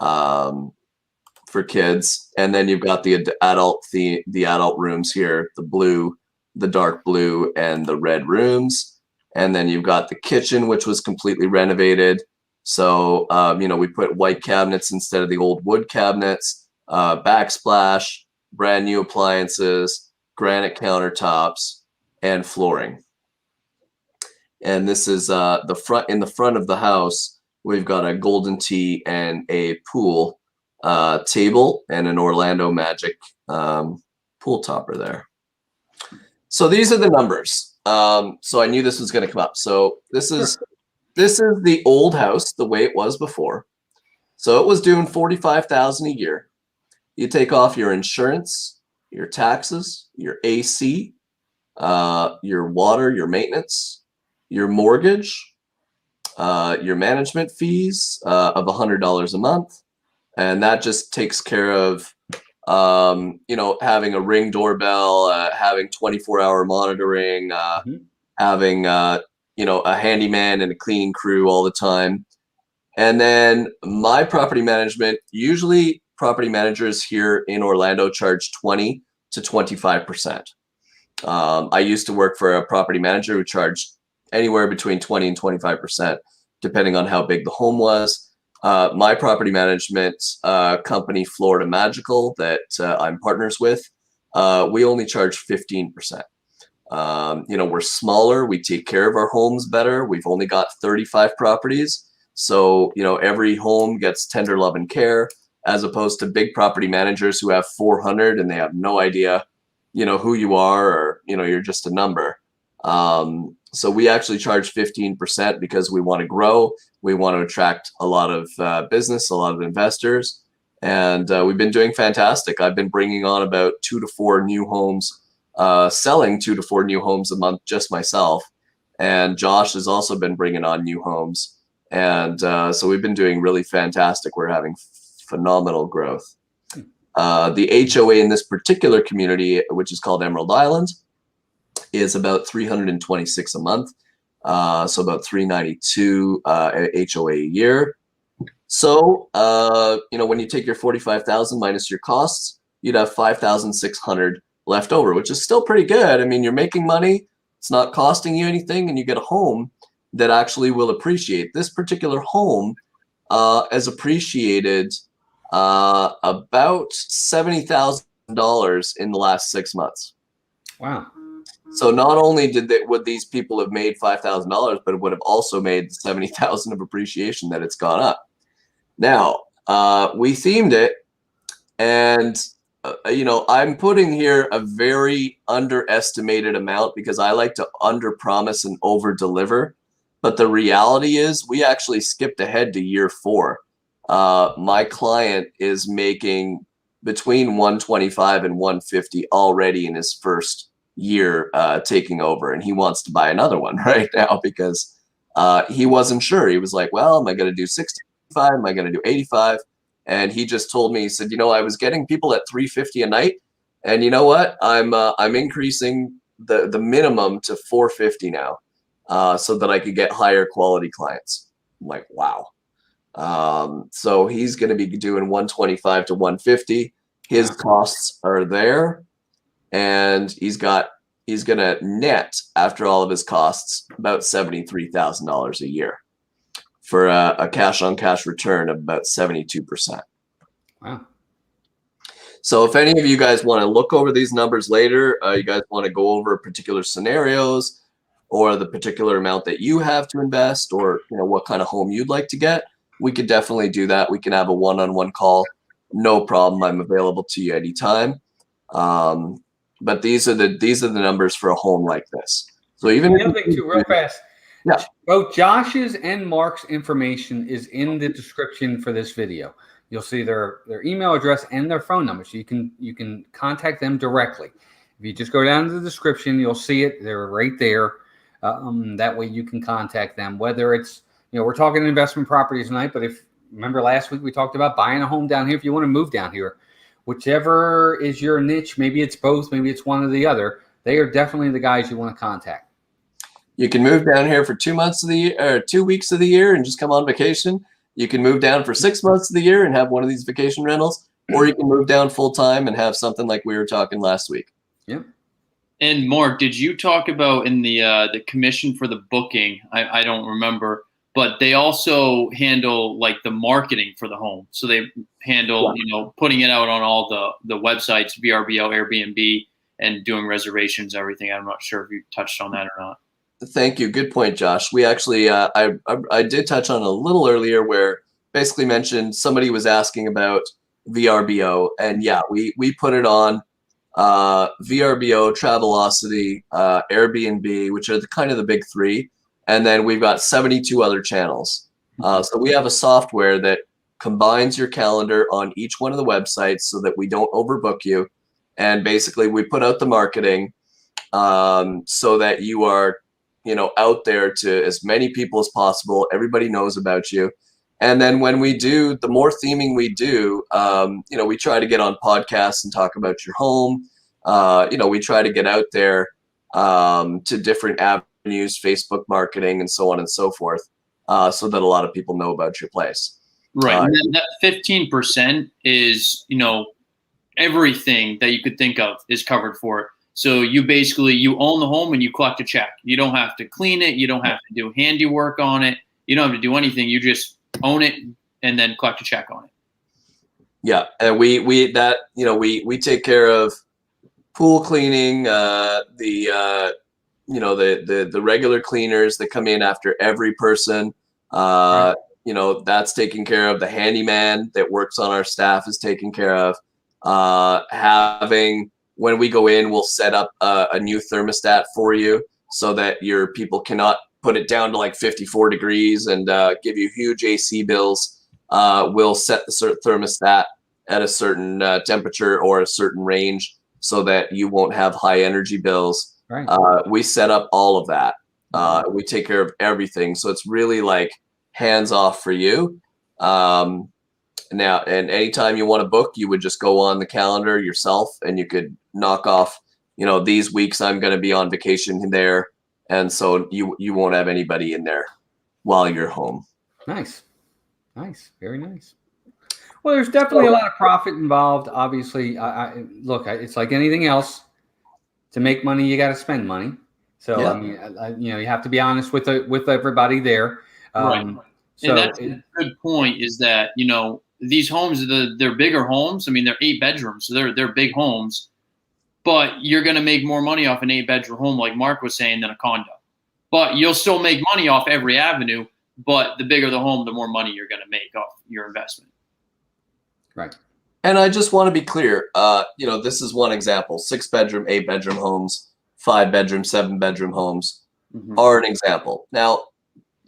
for kids. And then you've got the adult rooms here, the blue, the dark blue, and the red rooms. And then you've got the kitchen, which was completely renovated. So, we put white cabinets instead of the old wood cabinets, backsplash, brand new appliances, granite countertops, and flooring. And this is in the front of the house, we've got a golden tee and a pool table and an Orlando Magic pool topper there. So these are the numbers. So I knew this was going to come up. So this is the old house, the way it was before. So it was doing $45,000 a year. You take off your insurance, your taxes, your AC, your water, your maintenance, your mortgage, your management fees of $100 a month, and that just takes care of having a Ring doorbell, having 24-hour monitoring, having a handyman and a cleaning crew all the time. And then my property management, usually property managers here in Orlando charge 20 to 25%. I used to work for a property manager who charged anywhere between 20 and 25%, depending on how big the home was. My property management company, Florida Magical, that I'm partners with, we only charge 15%. We're smaller. We take care of our homes better. We've only got 35 properties. So, every home gets tender love and care, as opposed to big property managers who have 400 and they have no idea, who you are, or, you're just a number. So we actually charge 15% because we want to grow. We want to attract a lot of business, a lot of investors. And we've been doing fantastic. I've been bringing on about 2 to 4 new homes, selling 2 to 4 new homes a month just myself. And Josh has also been bringing on new homes. And so we've been doing really fantastic. We're having phenomenal growth. The HOA in this particular community, which is called Emerald Island, is about $326 a month, so about $392 HOA a year. So when you take your $45,000 minus your costs, you'd have $5,600 left over, which is still pretty good. I mean, you're making money, it's not costing you anything, and you get a home that actually will appreciate. This particular home has appreciated about $70,000 in the last 6 months. Wow. So not only would these people have made $5,000, but it would have also made $70,000 of appreciation that it's gone up. Now, we themed it, and I'm putting here a very underestimated amount because I like to underpromise and over-deliver. But the reality is we actually skipped ahead to year 4. My client is making between 125 and 150 already in his first year taking over, and he wants to buy another one right now because he wasn't sure. He was like, well, am I going to do 65? Am I going to do 85? And he just told me, he said, I was getting people at 350 a night, and you know what? I'm increasing the minimum to 450 now, so that I could get higher quality clients. I'm like, wow. So he's going to be doing 125 to 150. His costs are there, and he's going to net, after all of his costs, about $73,000 a year for a cash-on-cash return of about 72%. Wow. So if any of you guys want to look over these numbers later, you guys want to go over particular scenarios or the particular amount that you have to invest, or what kind of home you'd like to get, we could definitely do that. We can have a one-on-one call. No problem. I'm available to you anytime. But these are the numbers for a home like this. So even the other thing too, real fast. Yeah. Both Josh's and Mark's information is in the description for this video. You'll see their email address and their phone number, so you can contact them directly. If you just go down to the description, you'll see it. They're right there. That way you can contact them. Whether it's we're talking investment properties tonight, but if remember last week we talked about buying a home down here. If you want to move down here, whichever is your niche, maybe it's both, maybe it's one or the other, they are definitely the guys you want to contact. You can move down here for 2 months of the year, or 2 weeks of the year, and just come on vacation. You can move down for 6 months of the year and have one of these vacation rentals, or you can move down full time and have something like we were talking last week. Yeah. And Mark, did you talk about in the commission for the booking? I don't remember, but they also handle like the marketing for the home. So they handle, putting it out on all the websites, VRBO, Airbnb, and doing reservations, everything. I'm not sure if you touched on that or not. Thank you. Good point, Josh. We actually, I did touch on a little earlier where basically mentioned somebody was asking about VRBO, and yeah, we put it on VRBO, Travelocity, Airbnb, which are kind of the big three. And then we've got 72 other channels. So we have a software that combines your calendar on each one of the websites so that we don't overbook you. And basically we put out the marketing so that you are, out there to as many people as possible. Everybody knows about you. And then when we do, the more theming we do, we try to get on podcasts and talk about your home. We try to get out there to different avenues, Facebook marketing, and so on and so forth, so that a lot of people know about your place. Right. And that 15% is, everything that you could think of is covered for it. So you own the home and you collect a check. You don't have to clean it. You don't have to do handiwork on it. You don't have to do anything. You just own it and then collect a check on it. Yeah, and we take care of pool cleaning, the regular cleaners that come in after every person. That's taken care of. The handyman that works on our staff is taken care of. When we go in, we'll set up a new thermostat for you so that your people cannot put it down to like 54 degrees and give you huge AC bills. We'll set the thermostat at a certain temperature or a certain range so that you won't have high energy bills. Right. We set up all of that. We take care of everything. So it's really like hands off for you. Now, and anytime you want to book, you would just go on the calendar yourself and you could knock off, these weeks I'm going to be on vacation there. And so you won't have anybody in there while you're home. Nice. Very nice. Well, there's definitely a lot of profit involved. Obviously, look, it's like anything else. To make money, you got to spend money. So, yeah. I mean, you have to be honest with everybody there. Right. So and that's a good point is that, these homes, they're bigger homes. I mean, they're 8 bedrooms, so they're big homes. But you're going to make more money off an 8-bedroom home, like Mark was saying, than a condo. But you'll still make money off every avenue. But the bigger the home, the more money you're going to make off your investment. Right. And I just want to be clear. This is one example. 6-bedroom, 8-bedroom homes, 5-bedroom, 7-bedroom homes are an example. Now,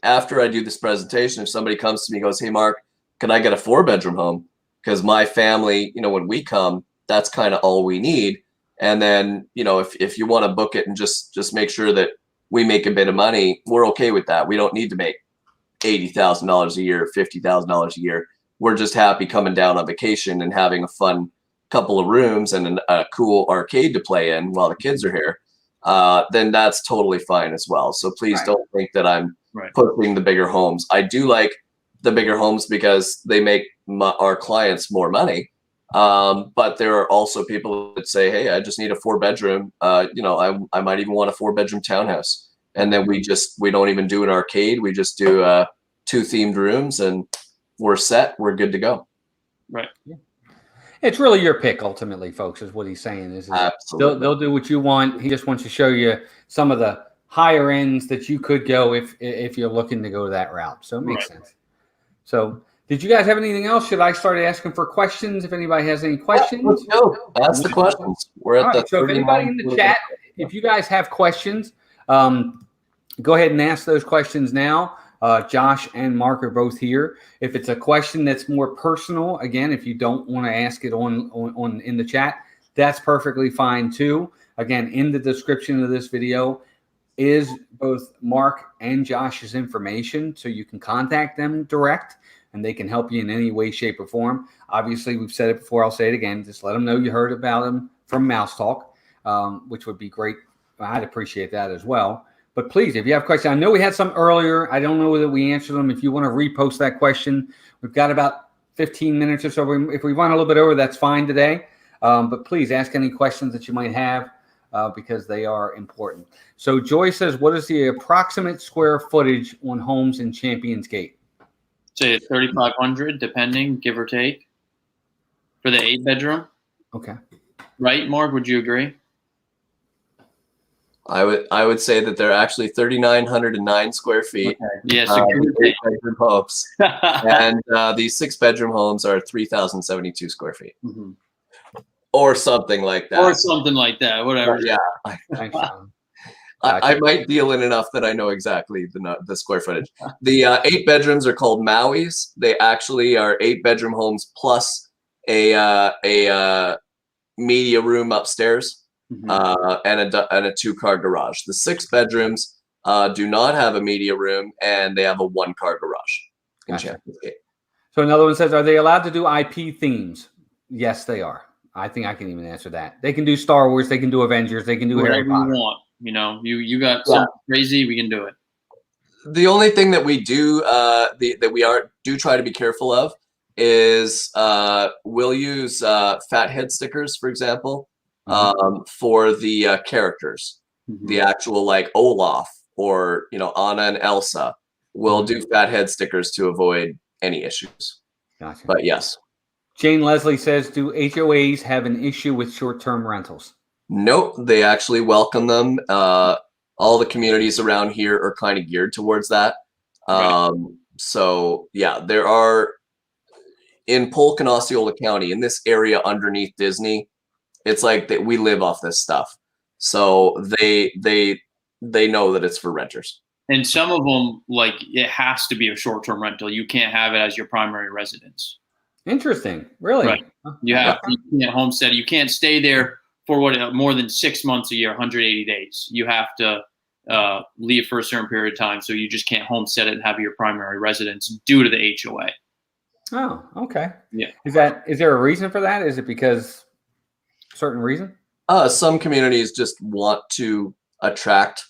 after I do this presentation, if somebody comes to me and goes, "Hey, Mark, can I get a 4-bedroom home? Because my family, when we come, that's kind of all we need." And then, if you want to book it and just make sure that we make a bit of money, we're okay with that. We don't need to make $80,000 a year, $50,000 a year. We're just happy coming down on vacation and having a fun couple of rooms and a cool arcade to play in while the kids are here. Then that's totally fine as well. So please don't think that I'm pushing the bigger homes. I do like the bigger homes because they make our clients more money. But there are also people that say, "Hey, I just need a 4-bedroom. I might even want a 4-bedroom townhouse." And then we don't even do an arcade. We just do 2 themed rooms and we're set. We're good to go. Right. Yeah. It's really your pick, ultimately, folks, is what he's saying. Is Absolutely. They'll do what you want. He just wants to show you some of the higher ends that you could go if you're looking to go that route. So it makes sense. So did you guys have anything else? Should I start asking for questions if anybody has any questions? Yeah, let's go. Ask the questions. We're at the so if anybody in the chat, if you guys have questions, go ahead and ask those questions now. Josh and Mark are both here. If it's a question that's more personal, again, if you don't want to ask it on in the chat, that's perfectly fine too. Again, in the description of this video is both Mark and Josh's information, so you can contact them direct and they can help you in any way, shape, or form. Obviously, we've said it before. I'll say it again. Just let them know you heard about them from Mouse Talk, which would be great. I'd appreciate that as well. But please, if you have questions, I know we had some earlier. I don't know whether we answered them. If you want to repost that question, we've got about 15 minutes or so. If we run a little bit over, that's fine today. But please ask any questions that you might have because they are important. So Joy says, what is the approximate square footage on homes in Champions Gate? Say 3,500, depending, give or take, for the 8-bedroom. Okay. Right, Mark? Would you agree? I would say that they're actually 3,909 square feet. Okay. Yes, yeah, so bedroom homes, and these 6-bedroom homes are 3,072 square feet. or something like that. Or something like that, whatever. Yeah. Thanks, Sean. I might deal in enough that I know exactly the square footage. The 8 bedrooms are called Maui's. They actually are 8-bedroom homes plus a media room upstairs and a 2-car garage. The 6 bedrooms do not have a media room, and they have a 1-car garage in Champions Gate. So another one says, are they allowed to do IP themes? Yes, they are. I think I can even answer that. They can do Star Wars. They can do Avengers. They can do Whatever Harry Potter. you want. You know, you got something crazy, we can do it. The only thing that we do that we do try to be careful of is we'll use fat head stickers, for example, for the characters. The actual like Olaf or Anna and Elsa. We'll do fat head stickers to avoid any issues. Gotcha. But yes. Jane Leslie says, do HOAs have an issue with short-term rentals? Nope, they actually welcome them. All the communities around here are kind of geared towards that. So yeah, there are in Polk and Osceola County, in this area underneath Disney, it's like that we live off this stuff. So they know that it's for renters. And some of them, like, it has to be a short-term rental. You can't have it as your primary residence. Interesting. Really? Right. You can't homestead. You can't stay there for more than 6 months a year, 180 days. You have to leave for a certain period of time. So you just can't homestead it and have your primary residence due to the HOA. Oh, okay. Yeah. Is there a reason for that? Is it because certain reason? Some communities just want to attract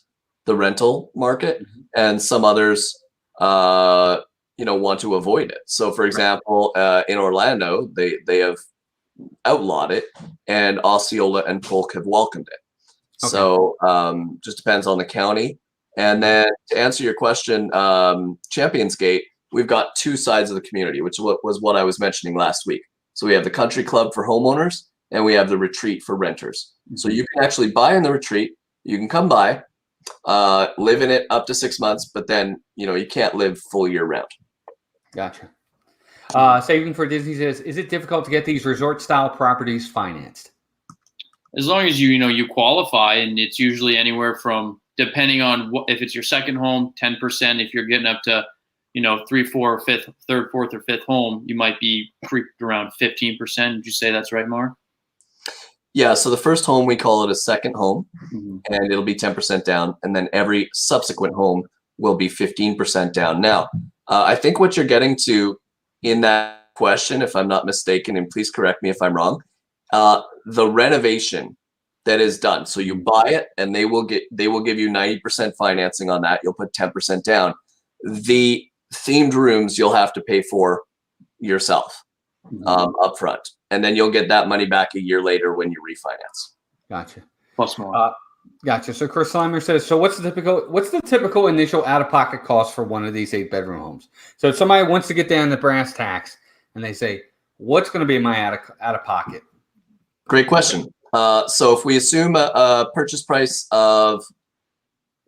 the rental market, and some others want to avoid it. So for example, in Orlando, they have outlawed it, and Osceola and Polk have welcomed it. Okay. So just depends on the county. And then to answer your question, Champions Gate, we've got 2 sides of the community, which was what I was mentioning last week. So we have the country club for homeowners, and we have the retreat for renters. So you can actually buy in the retreat. You can come by, live in it up to 6 months, but then you can't live full year round. Gotcha. Saving for Disney says, is it difficult to get these resort style properties financed? As long as you qualify, and it's usually anywhere from, depending on if it's your second home, 10%. If you're getting up to 3, 4, or 5th, 3rd, 4th, or 5th home, you might be creeped around 15%. Would you say that's right, Mark? Yeah, so the first home, we call it a second home, and it'll be 10% down, and then every subsequent home will be 15% down. Now, I think what you're getting to in that question, if I'm not mistaken, and please correct me if I'm wrong, the renovation that is done. So you buy it, and they will give you 90% financing on that. You'll put 10% down. The themed rooms you'll have to pay for yourself up front. And then you'll get that money back a year later when you refinance. Gotcha. Plus more. Gotcha. So Chris Slimer says, so what's the typical initial out-of-pocket cost for one of these 8-bedroom homes? So if somebody wants to get down to brass tacks and they say, what's going to be my out-of-pocket? Great question. So if we assume a purchase price of,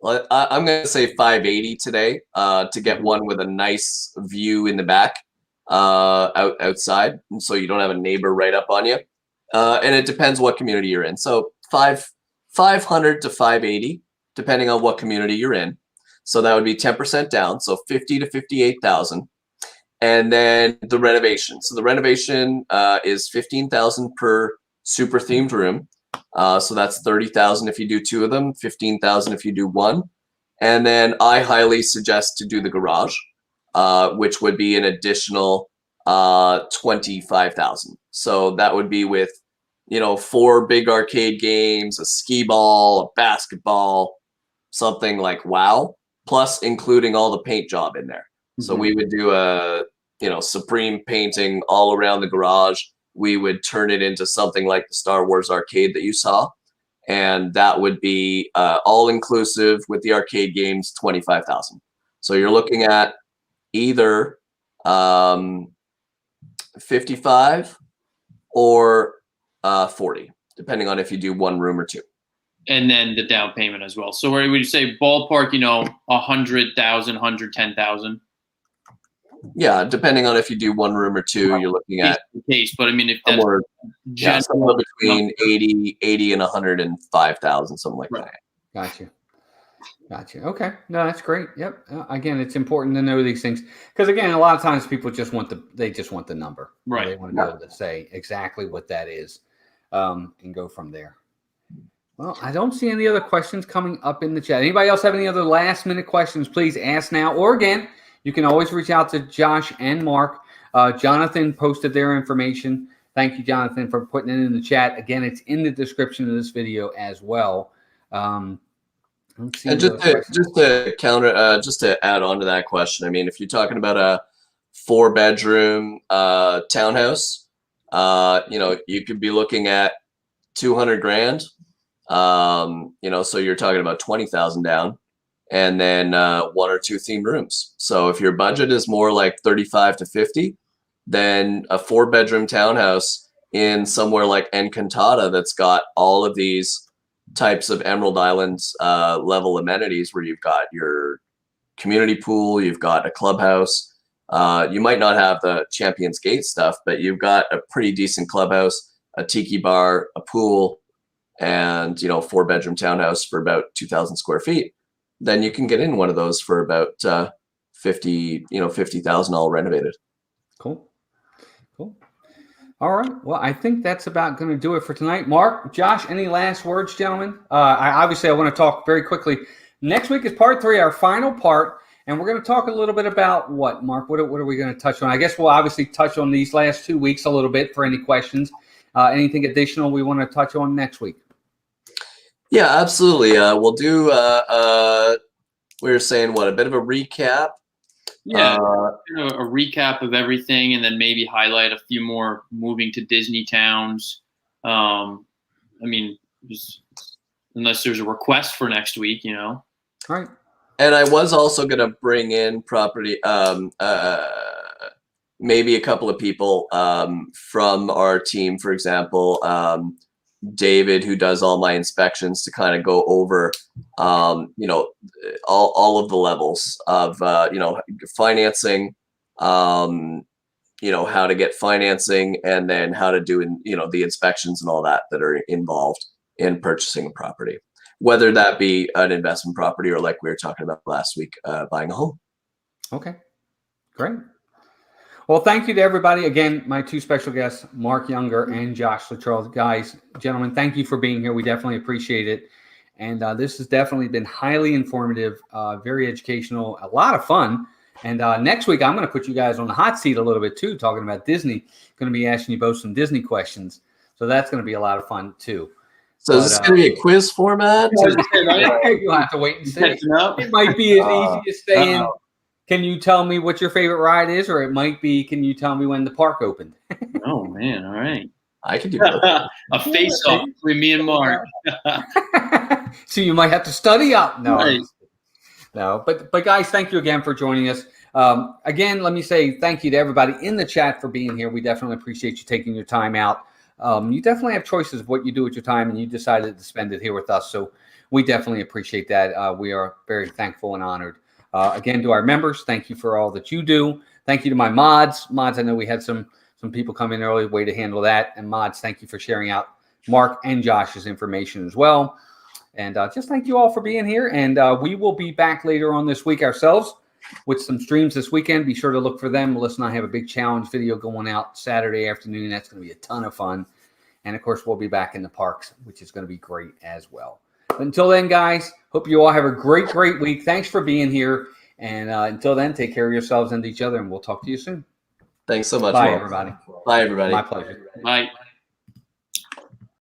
I'm going to say $580 today to get one with a nice view in the back. Outside, and so you don't have a neighbor right up on you, and it depends what community you're in. So $500 to $580, depending on what community you're in. So that would be 10% down, so $50,000 to $58,000, and then the renovation. So the renovation is $15,000 per super themed room. So that's $30,000 if you do 2 of them, $15,000 if you do 1, and then I highly suggest to do the garage. Which would be an additional $25,000. So that would be with 4 big arcade games, a skee ball, a basketball, something like wow, plus including all the paint job in there. So we would do a supreme painting all around the garage. We would turn it into something like the Star Wars arcade that you saw, and that would be all inclusive with the arcade games, $25,000. So you're looking at either 55 or 40, depending on if you do 1 room or 2. And then the down payment as well. So where would you say ballpark, 100,000, 110,000? Yeah, depending on if you do one room or two, you're looking at case. But I mean, if that's somewhere between 80 and 105,000, something like that. Gotcha. Okay. No, that's great. Yep. Again, it's important to know these things because, again, a lot of times people just want the number. Right. They want to be able to say exactly what that is, and go from there. Well, I don't see any other questions coming up in the chat. Anybody else have any other last-minute questions? Please ask now. Or, again, you can always reach out to Josh and Mark. Jonathan posted their information. Thank you, Jonathan, for putting it in the chat. Again, it's in the description of this video as well. And just to counter, just to add on to that question, I mean, if you're talking about a 4-bedroom townhouse, you could be looking at 200 grand. So you're talking about 20,000 down, and then 1 or 2 themed rooms. So if your budget is more like 35 to 50, then a 4-bedroom townhouse in somewhere like Encantada that's got all of these types of Emerald Islands level amenities, where you've got your community pool, you've got a clubhouse. You might not have the Champions Gate stuff, but you've got a pretty decent clubhouse, a tiki bar, a pool, and 4-bedroom townhouse for about 2,000 square feet. Then you can get in one of those for about 50,000 all renovated. Cool. All right. Well, I think that's about going to do it for tonight. Mark, Josh, any last words, gentlemen? I want to talk very quickly. Next week is part 3, our final part, and we're going to talk a little bit about what, Mark? What are we going to touch on? I guess we'll obviously touch on these last 2 weeks a little bit for any questions. Anything additional we want to touch on next week? Yeah, absolutely. We'll do, we were saying, a bit of a recap. Yeah, a recap of everything, and then maybe highlight a few more moving to Disney towns. Just unless there's a request for next week, Right. And I was also going to bring in property, maybe a couple of people from our team, for example, David, who does all my inspections, to kind of go over, all of the levels of, financing, how to get financing, and then how to do, the inspections and all that are involved in purchasing a property, whether that be an investment property or, like we were talking about last week, buying a home. Okay, great. Well, thank you to everybody. Again, my 2 special guests, Marc Younger and Josh Luttrell. Guys, gentlemen, thank you for being here. We definitely appreciate it. And this has definitely been highly informative, very educational, a lot of fun. And next week, I'm going to put you guys on the hot seat a little bit, too, talking about Disney. Going to be asking you both some Disney questions. So that's going to be a lot of fun, too. So is this going to be a quiz format? You'll have to wait and see. It might be as easy as saying, can you tell me what your favorite ride is? Or it might be, can you tell me when the park opened? Oh, man. All right. I can do that. A face-off between me and Mark. So you might have to study up. No. Right. No. But guys, thank you again for joining us. Again, let me say thank you to everybody in the chat for being here. We definitely appreciate you taking your time out. You definitely have choices of what you do with your time, and you decided to spend it here with us. So we definitely appreciate that. We are very thankful and honored. Again, to our members, thank you for all that you do. Thank you to my mods. Mods, I know we had some people come in early, way to handle that. And mods, thank you for sharing out Mark and Josh's information as well. And just thank you all for being here. And we will be back later on this week ourselves with some streams this weekend. Be sure to look for them. Melissa and I have a big challenge video going out Saturday afternoon. That's going to be a ton of fun. And, of course, we'll be back in the parks, which is going to be great as well. But until then, guys, hope you all have a great, great week. Thanks for being here. And until then, take care of yourselves and each other, and we'll talk to you soon. Thanks so much. Bye, everybody. Bye, everybody. My pleasure. Bye.